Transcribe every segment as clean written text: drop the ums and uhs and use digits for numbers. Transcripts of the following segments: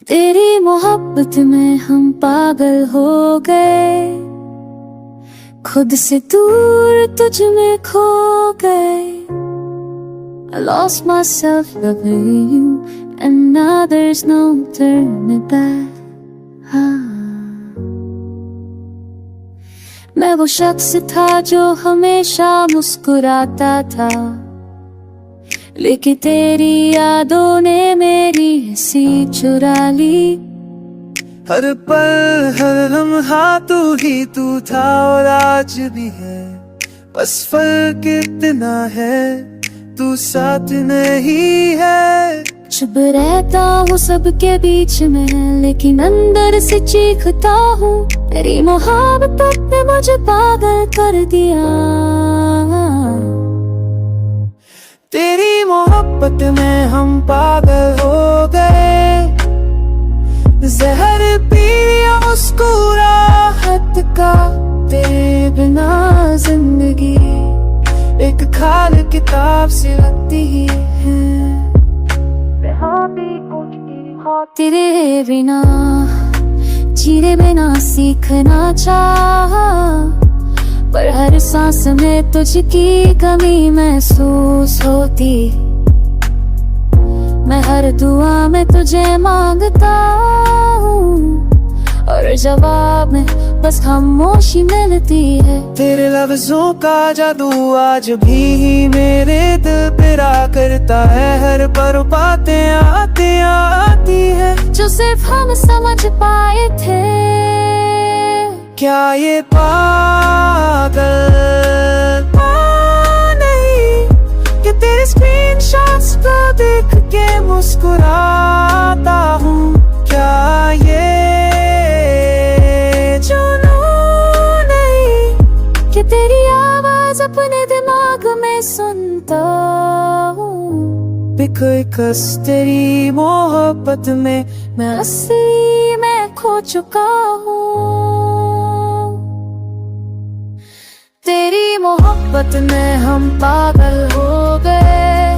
तेरी मोहब्बत में हम पागल हो गए, खुद से दूर तुझ में खो गए। I lost myself loving you and now there's no turning back। मैं वो शख्स था जो हमेशा मुस्कुराता था, लेकिन तेरी यादों ने मेरी हंसी चुरा ली। हर पल हर लम्हा तू ही तू था और आज भी है, बस फर्क इतना है तू साथ नहीं है। चुप रहता हूँ सबके बीच में, लेकिन अंदर से चीखता हूँ। तेरी मोहब्बत ने मुझे पागल कर दिया। तेरी मोहब्बत में हम पागल हो गए, जहर पी लिया मुस्कुराहट का। तेरे बिना जिंदगी एक खाली किताब सी लगती है। तेरे बिना जीने बिना सीखना चाहा, पर हर सांस में तुझकी कमी महसूस होती। मैं हर दुआ में तुझे मांगता हूँ और जवाब में बस खामोशी मिलती है। तेरे लफ्जों का जादू आज भी मेरे दिल पे राह करता है। हर पल बातें आती है जो सिर्फ हम समझ पाए थे। क्या ये पागल नहीं कि तेरे स्क्रीनशॉट्स को देख के मुस्कुराता हूँ। क्या ये जुनून नहीं कि तेरी आवाज अपने दिमाग में सुनता हूँ। कोई कस तेरी मोहब्बत में मैं असली में खो चुका हूँ। तेरी मोहब्बत में हम पागल हो गए,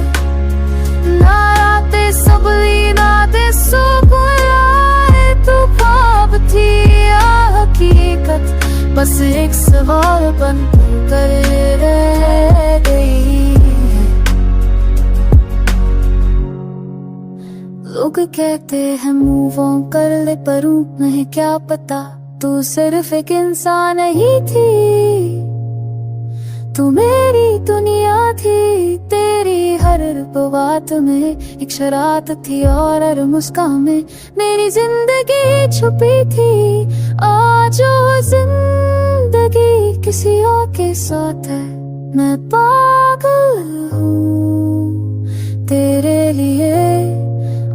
ना रातें सबली नाते सुबह। तू ख्वाब थी या हकीकत, बस एक सवाल बन कर रह गई। लोग कहते हैं मूव ऑन कर ले, पर उन्हें क्या पता तू सिर्फ एक इंसान ही थी। तू मेरी दुनिया थी, तेरी हर बात में एक शरारत थी और हर मुस्कान में मेरी जिंदगी छुपी थी। आज वो जिंदगी किसी और के साथ है, मैं पागल हूँ तेरे लिए।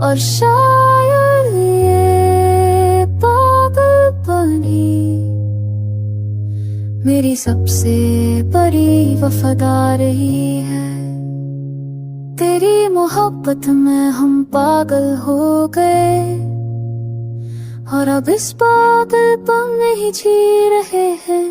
और शायद ये पागलपनी मेरी सबसे बड़ी वफादारी है। तेरी मोहब्बत में हम पागल हो गए और अब इस पागलपन में ही जी रहे हैं।